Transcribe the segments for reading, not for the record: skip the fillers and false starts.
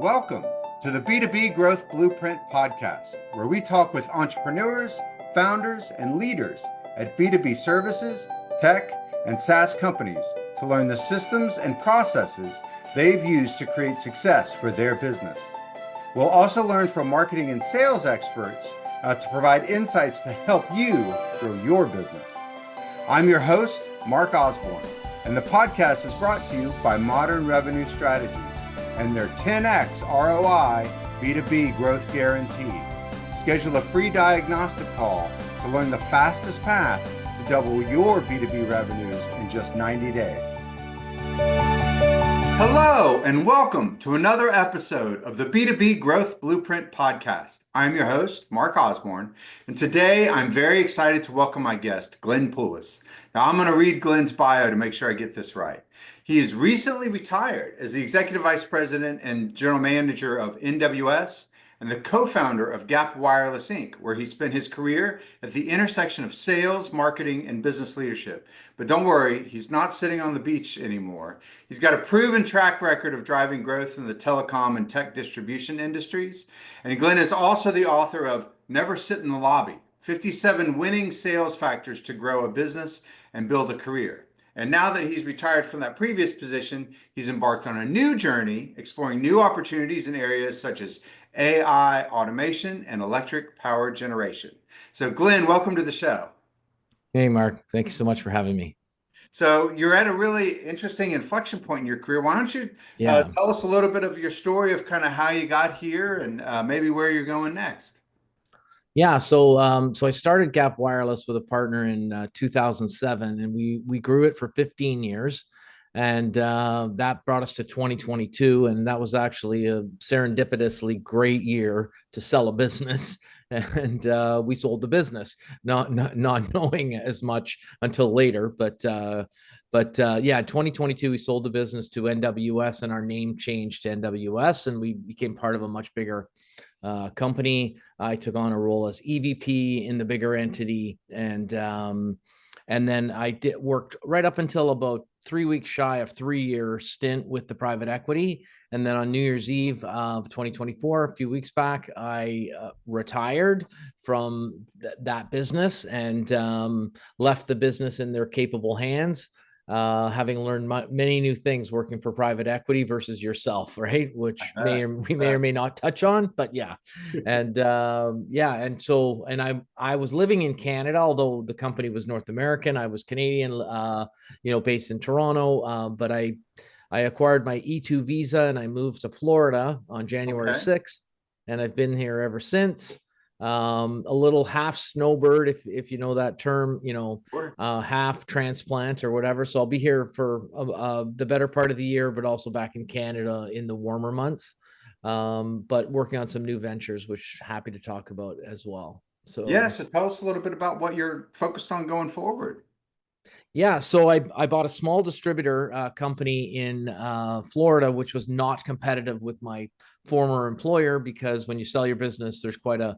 welcome to the B2B Growth Blueprint Podcast, where we talk with entrepreneurs, founders, and leaders at B2B services, tech, and SaaS companies to learn the systems and processes they've used to create success for their business. We'll also learn from marketing and sales experts to provide insights to help you grow your business. I'm your host, Mark Osborne, and the podcast is brought to you by Modern Revenue Strategies and their 10x ROI B2B Growth Guarantee. Schedule a free diagnostic call to learn the fastest path to double your B2B revenues in just 90 days. Hello, and welcome to another episode of the B2B Growth Blueprint Podcast. I'm your host, Mark Osborne, and today I'm very excited to welcome my guest, Glenn Poulos. Now, I'm going to read Glenn's bio to make sure I get this right. He is recently retired as the Executive Vice President and General Manager of NWS and the co-founder of Gap Wireless Inc., where he spent his career at the intersection of sales, marketing, and business leadership. But don't worry, he's not sitting on the beach anymore. He's got a proven track record of driving growth in the telecom and tech distribution industries. And Glenn is also the author of Never Sit in the Lobby, 57 Winning Sales Factors to Grow a Business and Build a Career. And now that he's retired from that previous position, he's embarked on a new journey, exploring new opportunities in areas such as AI, automation, and electric power generation. So Glenn, welcome to the show. Hey, Mark. Thank you so much for having me. So you're at a really interesting inflection point in your career. Why don't you tell us a little bit of your story of kind of how you got here and maybe where you're going next? Yeah, so I started Gap Wireless with a partner in 2007, and we grew it for 15 years, and that brought us to 2022, and that was actually a serendipitously great year to sell a business, and we sold the business, not knowing as much until later, but yeah, 2022 we sold the business to NWS, and our name changed to NWS, and we became part of a much bigger company. I took on a role as EVP in the bigger entity, and then I worked right up until about 3 weeks shy of 3-year stint with the private equity, and then on New Year's Eve of 2024, a few weeks back, I retired from that business and left the business in their capable hands. Having learned many new things working for private equity versus yourself, right? Which we may or may not touch on, but yeah. And I was living in Canada, although the company was North American. I was Canadian, based in Toronto, but I acquired my E2 visa and I moved to Florida on January 6th, and I've been here ever since. A little half snowbird, if you know that term, half transplant or whatever. So I'll be here for the better part of the year, but also back in Canada in the warmer months. But working on some new ventures, which happy to talk about as well. So tell us a little bit about what you're focused on going forward. Yeah, so I bought a small distributor company in Florida, which was not competitive with my former employer, because when you sell your business, there's quite a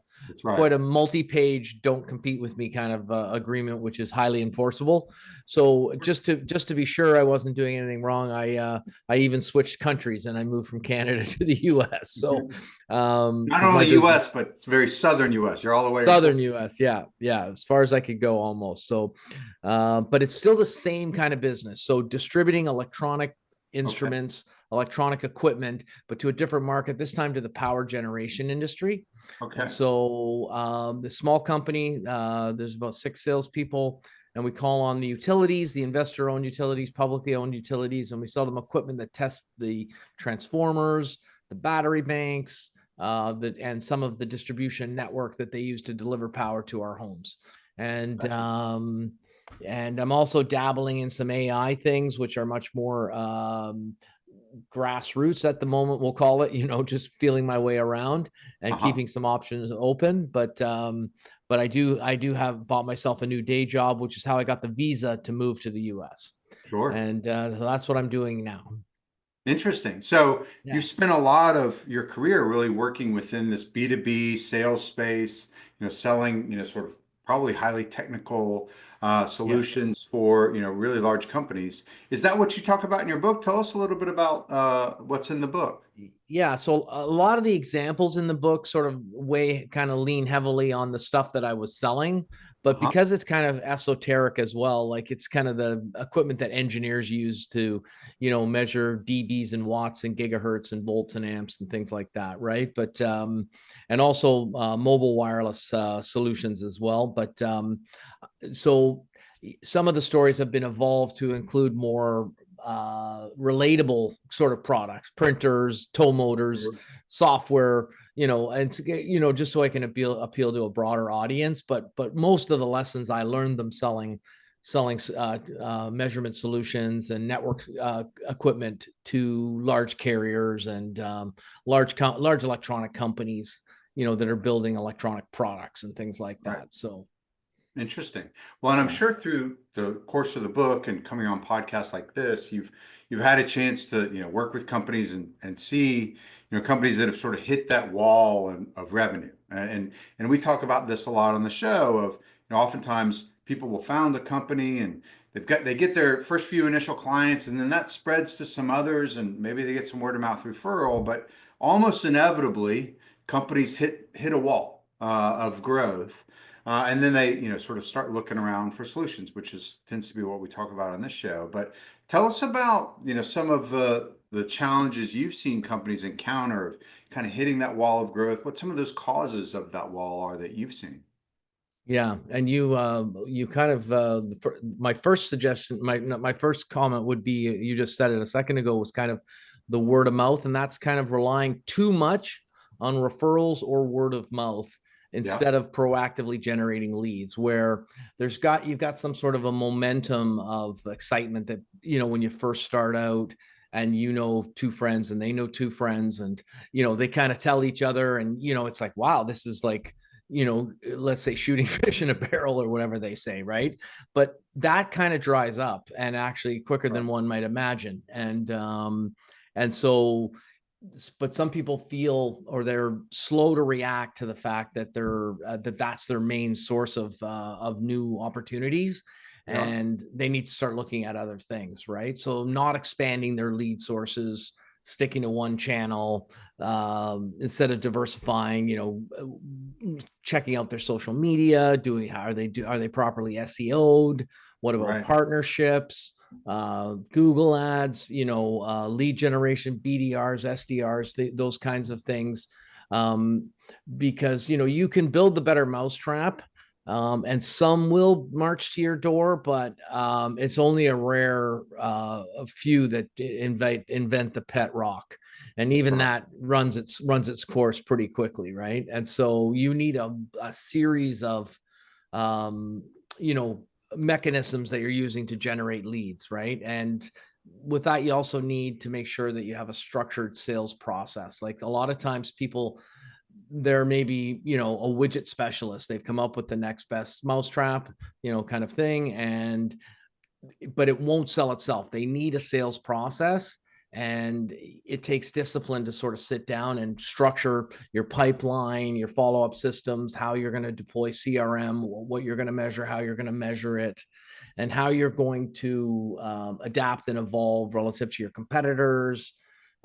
multi-page "don't compete with me" kind of agreement, which is highly enforceable. So just to be sure I wasn't doing anything wrong, I even switched countries and I moved from Canada to the U.S. So not only U.S. but it's very southern U.S. You're all the way southern U.S. Yeah, as far as I could go almost. So, but it's still the same kind of business. So distributing electronic instruments, electronic equipment, but to a different market, this time to the power generation industry. Okay. And so the small company, there's about 6 salespeople, and we call on the utilities, the investor-owned utilities, publicly owned utilities, and we sell them equipment that tests the transformers, the battery banks, and some of the distribution network that they use to deliver power to our homes. And I'm also dabbling in some AI things, which are much more grassroots at the moment, we'll call it, just feeling my way around and keeping some options open. But I do have bought myself a new day job, which is how I got the visa to move to the US. Sure. And that's what I'm doing now. Interesting. So you spent a lot of your career really working within this B2B sales space, selling, sort of probably highly technical Yeah. solutions for, really large companies. Is that what you talk about in your book? Tell us a little bit about what's in the book. Yeah, so a lot of the examples in the book sort of kind of lean heavily on the stuff that I was selling, but Uh-huh. because it's kind of esoteric as well, like it's kind of the equipment that engineers use to, measure dBs and watts and gigahertz and volts and amps and things like that, right? But and also mobile wireless solutions as well. But so some of the stories have been evolved to include more relatable sort of products, printers, tow motors, software, and just so I can appeal to a broader audience. But most of the lessons I learned them selling measurement solutions and network equipment to large carriers and large electronic companies, that are building electronic products and things like Right. that. So Interesting. Well, and I'm yeah. sure through the course of the book and coming on podcasts like this, you've had a chance to, work with companies and see, companies that have sort of hit that wall of revenue. And we talk about this a lot on the show of, oftentimes people will found a company and they get their first few initial clients and then that spreads to some others and maybe they get some word of mouth referral, but almost inevitably companies hit a wall of growth. And then they, sort of start looking around for solutions, which tends to be what we talk about on this show. But tell us about, some of the challenges you've seen companies encounter of kind of hitting that wall of growth. What some of those causes of that wall are that you've seen. Yeah, and you kind of my first suggestion, my first comment would be, you just said it a second ago, was kind of the word of mouth, and that's kind of relying too much on referrals or word of mouth Yeah. instead of proactively generating leads, where you've got some sort of a momentum of excitement that, when you first start out and two friends and they know two friends and they kind of tell each other and it's like, wow, this is like, let's say shooting fish in a barrel or whatever they say, right? But that kind of dries up and actually quicker Right. than one might imagine. And so, but some people feel, or they're slow to react to the fact that that's their main source of new opportunities, Yeah. and they need to start looking at other things, right? So not expanding their lead sources, sticking to one channel, instead of diversifying, checking out their social media, are they properly SEO'd? What about Right. partnerships, Google ads, lead generation, BDRs, SDRs, those kinds of things. Because, you can build the better mousetrap, and some will march to your door, but it's only a few that invent the pet rock, and even Sure. that runs its course pretty quickly, right? And so you need a series of um, you know mechanisms that you're using to generate leads, right? And with that, you also need to make sure that you have a structured sales process. Like a lot of times people, there may be, a widget specialist, they've come up with the next best mousetrap, kind of thing, but it won't sell itself. They need a sales process, and it takes discipline to sort of sit down and structure your pipeline, your follow-up systems, how you're going to deploy CRM, what you're going to measure, how you're going to measure it, and how you're going to adapt and evolve relative to your competitors,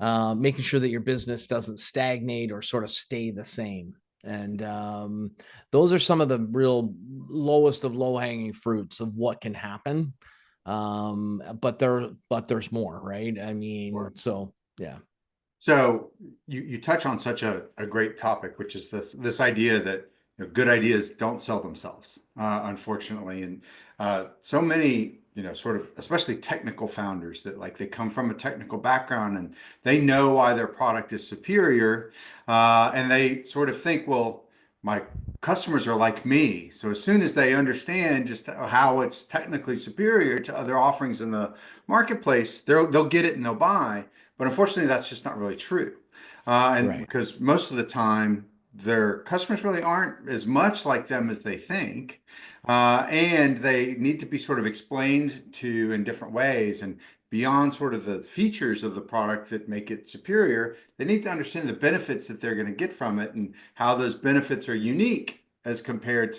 making sure that your business doesn't stagnate or sort of stay the same. And those are some of the real lowest of low hanging fruits of what can happen. But there's more, right? I mean, Sure. so yeah. So you touch on such a great topic, which is this idea that good ideas don't sell themselves, unfortunately, and so many sort of especially technical founders that like they come from a technical background and they know why their product is superior, and they sort of think, well, my customers are like me, so as soon as they understand just how it's technically superior to other offerings in the marketplace, they'll get it and they'll buy. But unfortunately, that's just not really true. And Right. because most of the time, their customers really aren't as much like them as they think. And they need to be sort of explained to in different ways. And beyond sort of the features of the product that make it superior, they need to understand the benefits that they're going to get from it and how those benefits are unique as compared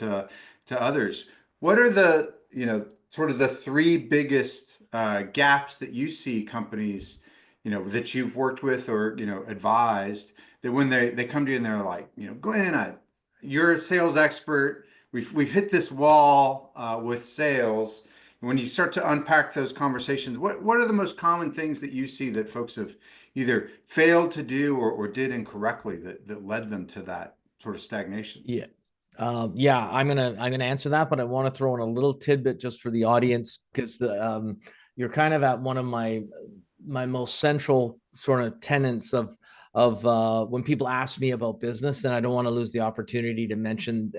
to others. What are the, sort of the three biggest gaps that you see companies, that you've worked with or, advised that when they come to you and they're like, Glenn, you're a sales expert. We've hit this wall with sales. When you start to unpack those conversations, what are the most common things that you see that folks have either failed to do or did incorrectly that led them to that sort of stagnation? Yeah. Yeah, I'm gonna answer that, but I want to throw in a little tidbit just for the audience because you're kind of at one of my most central sort of tenets of when people ask me about business, and I don't want to lose the opportunity to mention.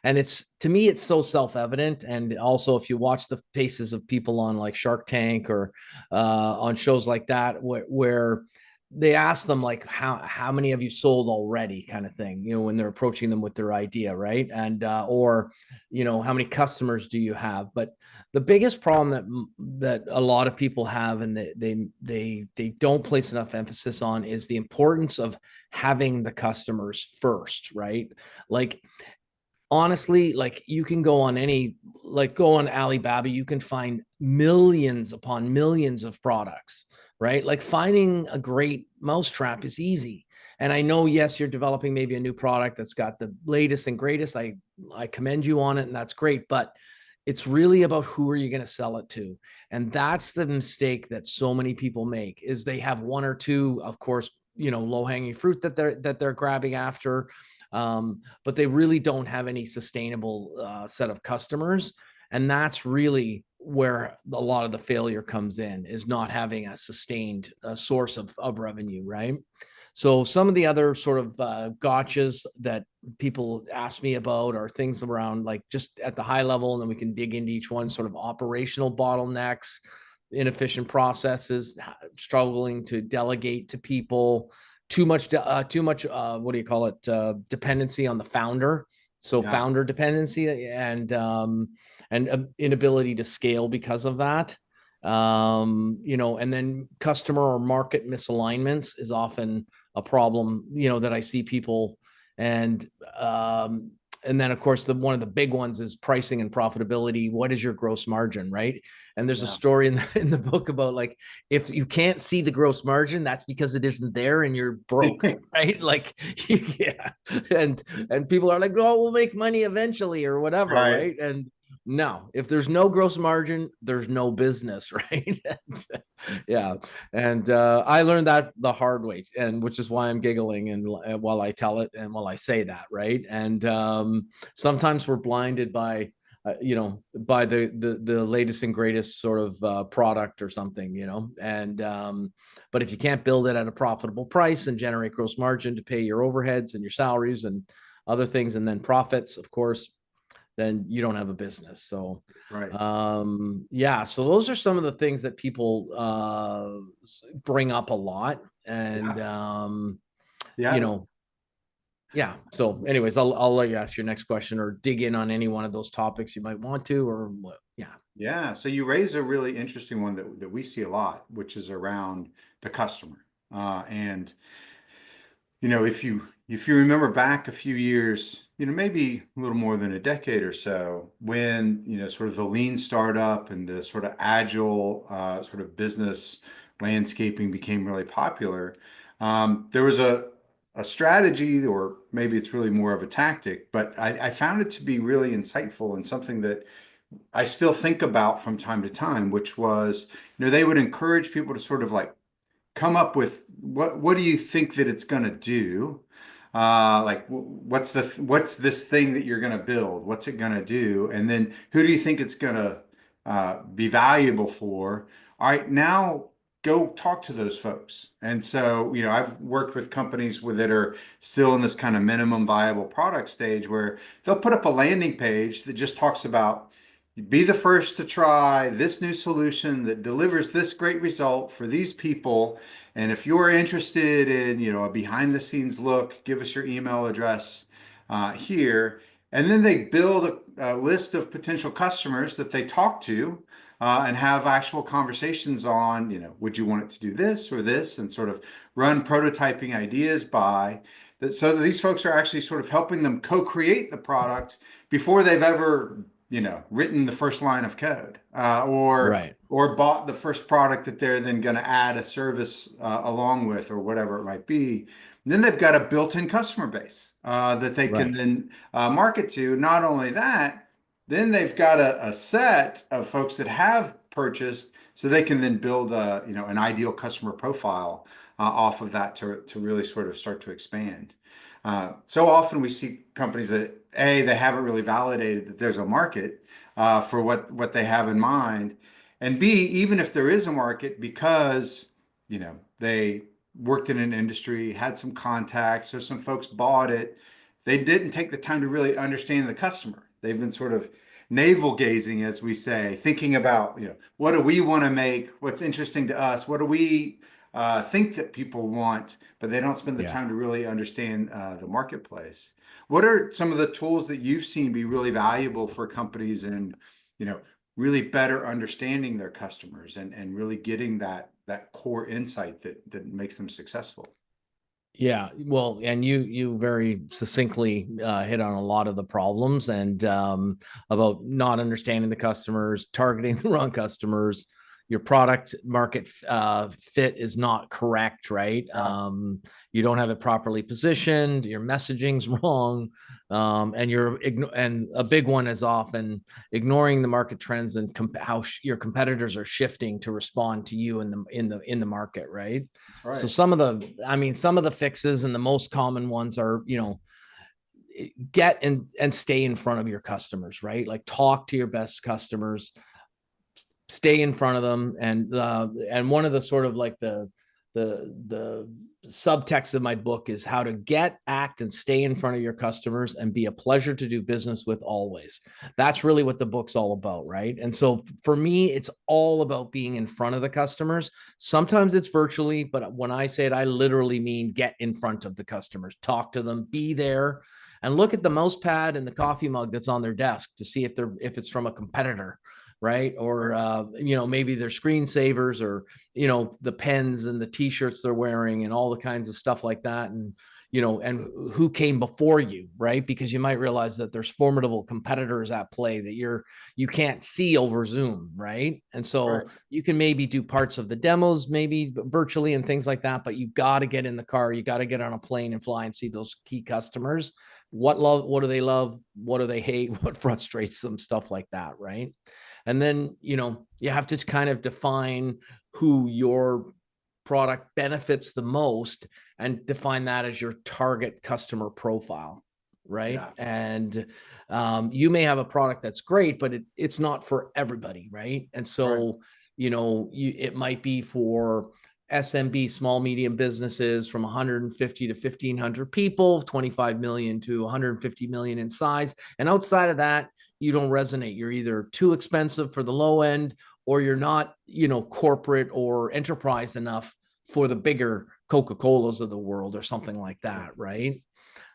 And it's, to me, it's so self-evident. And also, if you watch the faces of people on like Shark Tank or on shows like that, where they ask them like how many have you sold already, kind of thing, when they're approaching them with their idea, right? And or how many customers do you have? But the biggest problem that a lot of people have, and they don't place enough emphasis on, is the importance of having the customers first, right? Like, honestly, like, you can go on go on Alibaba, you can find millions upon millions of products, right? Like, finding a great mousetrap is easy. And I know, yes, you're developing maybe a new product that's got the latest and greatest. I commend you on it, and that's great. But it's really about who are you going to sell it to? And that's the mistake that so many people make, is they have one or two, of course, low hanging fruit that they're grabbing after. But they really don't have any sustainable set of customers. And that's really where a lot of the failure comes in, is not having a sustained source of revenue, right? So some of the other sort of gotchas that people ask me about are things around, like, just at the high level, and then we can dig into each one: sort of operational bottlenecks, inefficient processes, struggling to delegate to people, too much what do you call it, dependency on the founder, so Yeah. founder dependency, and inability to scale because of that. And then customer or market misalignments is often a problem, that I see people. And and then, of course, one of the big ones is pricing and profitability. What is your gross margin, right? And there's a Yeah. story in the book about, like, if you can't see the gross margin, that's because it isn't there and you're broke, right? Like, yeah. And people are like, oh, we'll make money eventually or whatever, Right. right? And no, if there's no gross margin, there's no business, right? Yeah. And I learned that the hard way, and which is why I'm giggling and while I tell it and while I say that, right? And sometimes we're blinded by by the latest and greatest sort of product or something, and but if you can't build it at a profitable price and generate gross margin to pay your overheads and your salaries and other things, and then profits, of course, then you don't have a business. So Right. yeah, so those are some of the things that people bring up a lot. And Yeah. you Yeah. know yeah, so anyways, I'll let you ask your next question or dig in on any one of those topics you might want to, or what. Yeah. Yeah. So you raised a really interesting one that we see a lot, which is around the customer. And if you remember back a few years, maybe a little more than a decade or so, when, sort of the lean startup and the sort of agile sort of business landscaping became really popular, there was a strategy, or maybe it's really more of a tactic, but I found it to be really insightful and something that I still think about from time to time, which was, they would encourage people to sort of like come up with what do you think that it's going to do? Like what's this thing that you're going to build? What's it going to do? And then who do you think it's going to be valuable for? All right, now go talk to those folks. And so, I've worked with companies that are still in this kind of minimum viable product stage, where they'll put up a landing page that just talks about, be the first to try this new solution that delivers this great result for these people. And if you're interested in, a behind the scenes look, give us your email address here. And then they build a list of potential customers that they talk to and have actual conversations on, would you want it to do this or this, and sort of run prototyping ideas by. so these folks are actually sort of helping them co-create the product before they've ever, written the first line of code, Right. or bought the first product that they're then going to add a service along with, or whatever it might be. Then they've got a built-in customer base that they can Right. then market to. Not only that, then they've got a set of folks that have purchased, so they can then build an ideal customer profile off of that to really sort of start to expand. So often we see companies that they haven't really validated that there's a market for what they have in mind, and B, even if there is a market, because they worked in an industry, had some contacts, so some folks bought it, they didn't take the time to really understand the customer. They've been sort of navel gazing, as we say, thinking about, what do we want to make? What's interesting to us? What do we think that people want? But they don't spend the Yeah. time to really understand the marketplace. What are some of the tools that you've seen be really valuable for companies and, really better understanding their customers and really getting that core insight that makes them successful? Yeah, well, and you very succinctly hit on a lot of the problems, and about not understanding the customers, targeting the wrong customers, your product market fit is not correct, right? Yeah, You don't have it properly positioned, your messaging's wrong, and a big one is often ignoring the market trends and how your competitors are shifting to respond to you in the market, right? that's So right. some of the fixes and the most common ones are, get and stay in front of your customers, right? Like talk to your best customers, stay in front of them, and one of the sort of like the subtext of my book is how to get, act, and stay in front of your customers and be a pleasure to do business with always. That's really what the book's all about, right? And so for me, it's all about being in front of the customers. Sometimes it's virtually, but when I say it, I literally mean get in front of the customers, talk to them, be there, and look at the mouse pad and the coffee mug that's on their desk to see if it's from a competitor, right? Or maybe their screensavers, or the pens and the t-shirts they're wearing and all the kinds of stuff like that, and and who came before you, right? Because you might realize that there's formidable competitors at play that you can't see over Zoom, right? And so Correct. you can maybe do parts of the demos maybe virtually and things like that, but you got to get in the car, you got to get on a plane and fly and see those key customers. What do they love, what do they hate, what frustrates them, stuff like that, right? And then, you have to kind of define who your product benefits the most and define that as your target customer profile. Right. Yeah. And you may have a product that's great, but it's not for everybody. Right. And Right. so, it might be for SMB, small, medium businesses from 150 to 1,500 people, 25 million to 150 million in size. And outside of that, you don't resonate. You're either too expensive for the low end, or you're not, corporate or enterprise enough for the bigger Coca-Colas of the world or something like that, right?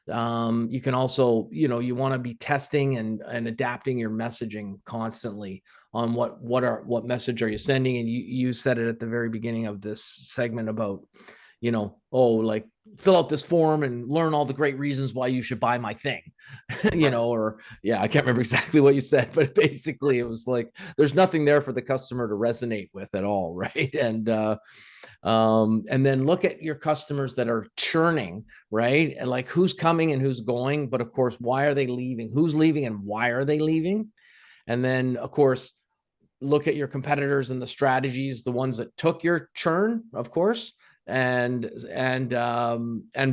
You can also, you want to be testing and adapting your messaging constantly on what message are you sending. And you said it at the very beginning of this segment about, like fill out this form and learn all the great reasons why you should buy my thing. Right. Or yeah, I can't remember exactly what you said, but basically it was like there's nothing there for the customer to resonate with at all, right? And then look at your customers that are churning, right? And like who's coming and who's going, but of course, why are they leaving? Who's leaving and why are they leaving? And then, of course, look at your competitors and the strategies, the ones that took your churn, of course, and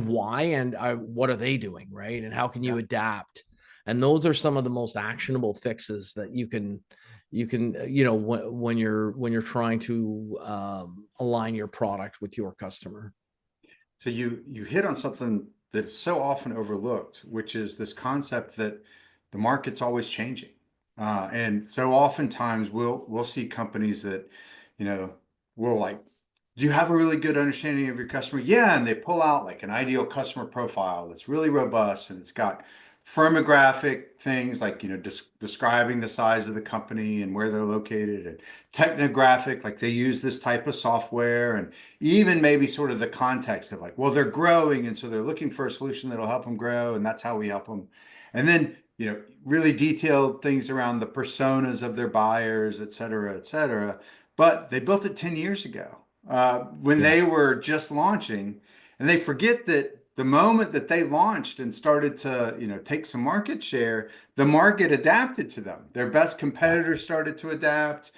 why, and what are they doing, right? And how can you Yeah. adapt? And those are some of the most actionable fixes that you can when you're trying to align your product with your customer. So you hit on something that's so often overlooked, which is this concept that the market's always changing. And so oftentimes we'll see companies that, will like, do you have a really good understanding of your customer? Yeah, and they pull out like an ideal customer profile that's really robust and it's got firmographic things like, describing the size of the company and where they're located, and technographic, like they use this type of software, and even maybe sort of the context of like, well, they're growing. And so they're looking for a solution that'll help them grow. And that's how we help them. And then, really detailed things around the personas of their buyers, et cetera, et cetera. But they built it 10 years ago when Yeah. they were just launching. And they forget that the moment that they launched and started to, take some market share, the market adapted to them. Their best Yeah. competitors started to adapt.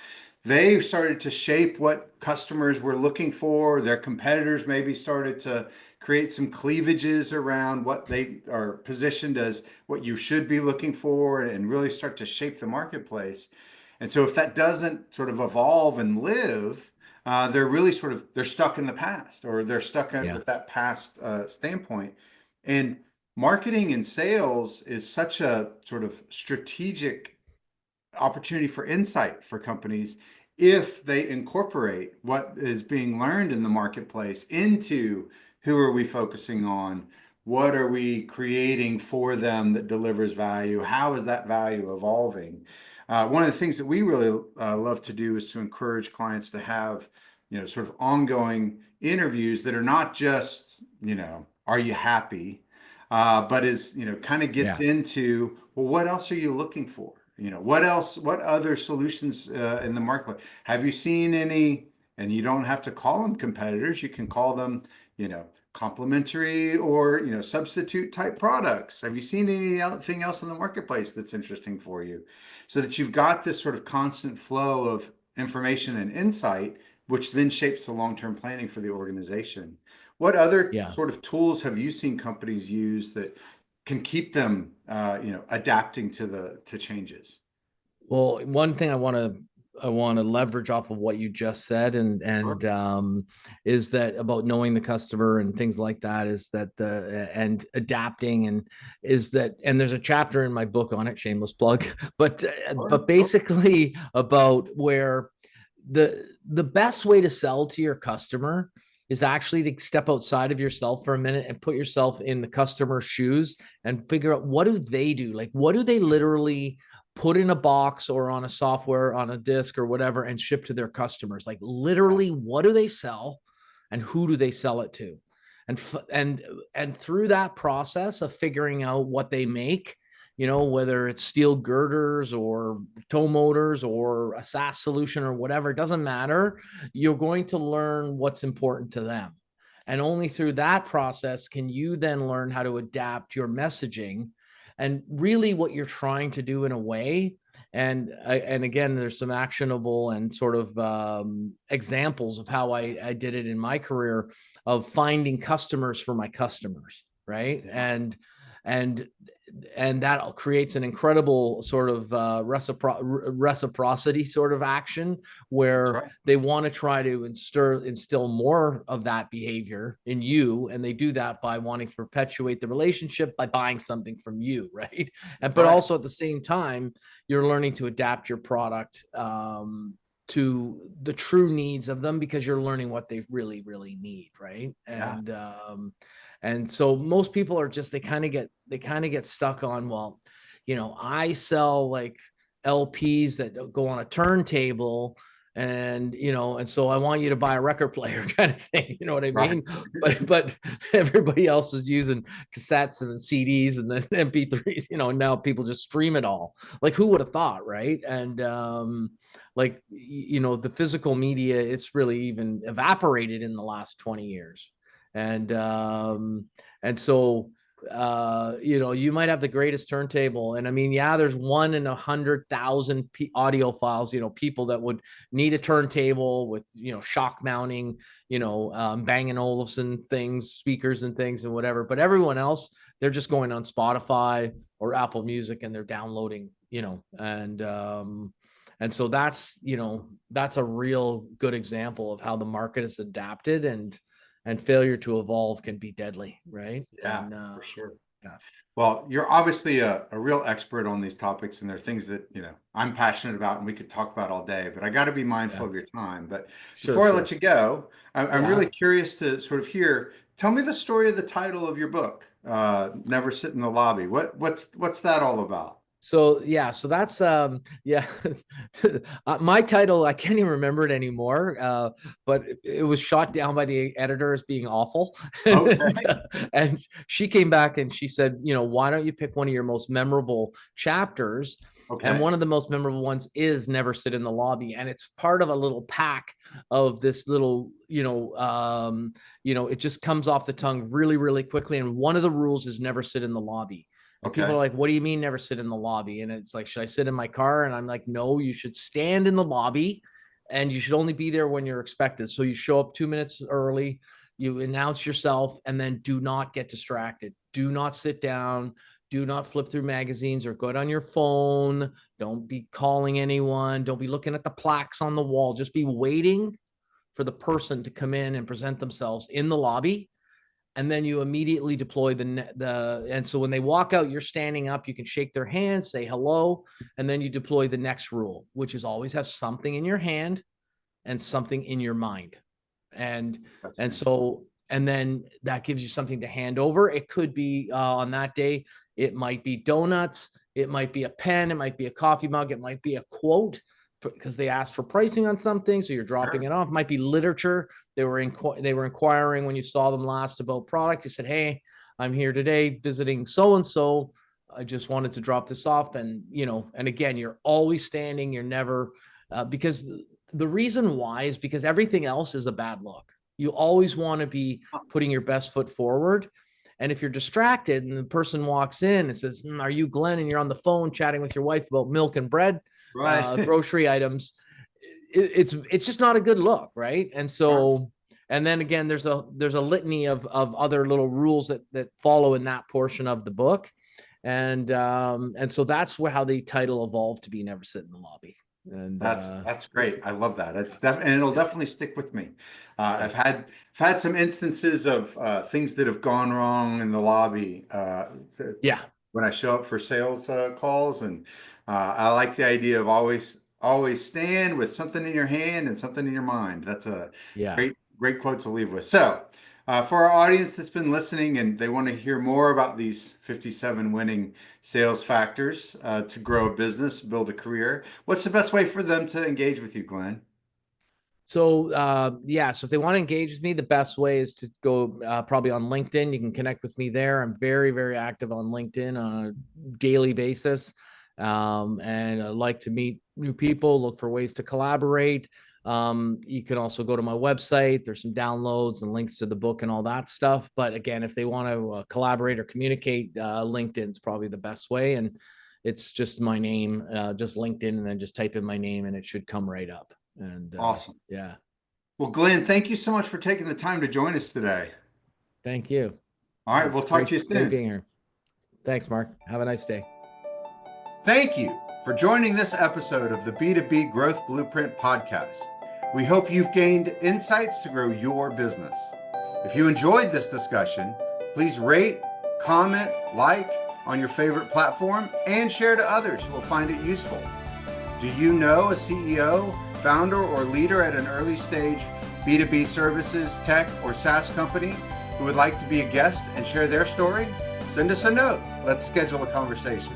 They started to shape what customers were looking for. Their competitors maybe started to create some cleavages around what they are positioned as what you should be looking for, and really start to shape the marketplace. And so if that doesn't sort of evolve and live, they're really they're stuck in the past, or they're stuck Yeah. with that past standpoint. And marketing and sales is such a sort of strategic opportunity for insight for companies if they incorporate what is being learned in the marketplace into who are we focusing on, what are we creating for them that delivers value, how is that value evolving. One of the things that we really love to do is to encourage clients to have, sort of ongoing interviews that are not just, are you happy, but is, kind of gets Yeah. into, well, what else are you looking for? What else, what other solutions in the market? Have you seen any, and you don't have to call them competitors, you can call them, complementary or, substitute type products. Have you seen anything else in the marketplace that's interesting for you? So that you've got this sort of constant flow of information and insight, which then shapes the long-term planning for the organization. What other Yeah. sort of tools have you seen companies use that can keep them, adapting to to changes? Well, one thing I want to leverage off of what you just said, Sure. is that about knowing the customer and things like that, is that the and adapting, and is that, and there's a chapter in my book on it, shameless plug, but Sure. Sure. basically about where the best way to sell to your customer is actually to step outside of yourself for a minute and put yourself in the customer's shoes and figure out, what do they do? Like, what do they literally put in a box or on a software, on a disk or whatever, and ship to their customers? Like, Yeah. literally, what do they sell and who do they sell it to? And through that process of figuring out what they make, whether it's steel girders or tow motors or a SaaS solution or whatever, it doesn't matter. You're going to learn what's important to them. And only through that process can you then learn how to adapt your messaging and really what you're trying to do in a way. And again, there's some actionable and sort of examples of how I did it in my career, of finding customers for my customers, right? Yeah. And that creates an incredible sort of reciprocity sort of action, That's where right. they want to try to instill more of that behavior in you, and they do that by wanting to perpetuate the relationship by buying something from you, right? And That's but right. also at the same time, you're learning to adapt your product to the true needs of them, because you're learning what they really really need, right? Yeah. And so most people are just, they kind of get stuck on, well, I sell like LPs that go on a turntable, and so I want you to buy a record player kind of thing, you know what I Right. mean? But everybody else is using cassettes and then CDs and then MP3s, and now people just stream it all. Like, who would have thought, right? And like, the physical media, it's really even evaporated in the last 20 years. And so you might have the greatest turntable, and I mean, yeah, there's 1 in 100,000 audio files, people that would need a turntable with shock mounting, Bang& Olufsen things, speakers and things and whatever. But everyone else, they're just going on Spotify or Apple Music and they're downloading, and so that's a real good example of how the market has adapted, and failure to evolve can be deadly, right? Yeah, And for sure. yeah, Well, you're obviously a real expert on these topics, and they're things that, I'm passionate about and we could talk about all day, but I got to be yeah, mindful of your time. But sure, before I let sure, you go, I'm yeah, really curious to sort of hear, Tell me the story of the title of your book, Never Sit in the Lobby. What's that all about? So yeah, so that's yeah, my title, I can't even remember it anymore. But it was shot down by the editor as being awful. Okay. And she came back and she said, why don't you pick one of your most memorable chapters? And Okay. one of the most memorable ones is Never Sit in the Lobby. And it's part of a little pack of this little, it just comes off the tongue really, really quickly. And one of the rules is never sit in the lobby. And people are Okay. like, what do you mean never sit in the lobby? And it's like, should I sit in my car? And I'm like, no, you should stand in the lobby and you should only be there when you're expected. So you show up 2 minutes early, you announce yourself, and then do not get distracted. Do not sit down. Do not flip through magazines or go on your phone. Don't be calling anyone. Don't be looking at the plaques on the wall. Just be waiting for the person to come in and present themselves in the lobby. And then you immediately deploy and so when they walk out, you're standing up, you can shake their hand, say hello, and then you deploy the next rule, which is always have something in your hand and something in your mind. And then that gives you something to hand over. It could be on that day, it might be donuts, it might be a pen, it might be a coffee mug, it might be a quote because they asked for pricing on something, so you're dropping it off. It might be literature. They were inquiring when you saw them last about product. You said, hey, I'm here today visiting so-and-so. I just wanted to drop this off. And, and again, you're always standing. You're never, because the reason why is because everything else is a bad look. You always want to be putting your best foot forward. And if you're distracted and the person walks in and says, are you Glenn? And you're on the phone chatting with your wife about milk and bread, Right. grocery items, it's just not a good look, right? And so, and then again, there's a litany of other little rules that follow in that portion of the book, and so that's how the title evolved to be Never Sit in the Lobby. And That's great. I love that. And it'll definitely stick with me. yeah. I've had some instances of things that have gone wrong in the lobby Yeah. when I show up for sales calls, and I like the idea of always stand with something in your hand and something in your mind. That's a Yeah. great quote to leave with. So, for our audience that's been listening and they want to hear more about these 57 winning sales factors to grow a business, build a career, what's the best way for them to engage with you, Glenn? So so if they want to engage with me, the best way is to go probably on LinkedIn. You can connect with me there. I'm very, very active on LinkedIn on a daily basis. And I like to meet new people, look for ways to collaborate. You can also go to my website. There's some downloads and links to the book and all that stuff. But again, if they want to collaborate or communicate, LinkedIn's probably the best way. And it's just my name, just LinkedIn, and then just type in my name and it should come right up. And Awesome. yeah. Well, Glenn, thank you so much for taking the time to join us today. Thank you. All right, we'll talk to you Great soon. being here. Thanks, Mark. Have a nice day. Thank you for joining this episode of the B2B Growth Blueprint Podcast. We hope you've gained insights to grow your business. If you enjoyed this discussion, please rate, comment, like on your favorite platform, and share to others who will find it useful. Do you know a CEO, founder, or leader at an early stage B2B services, tech, or SaaS company who would like to be a guest and share their story? Send us a note. Let's schedule a conversation.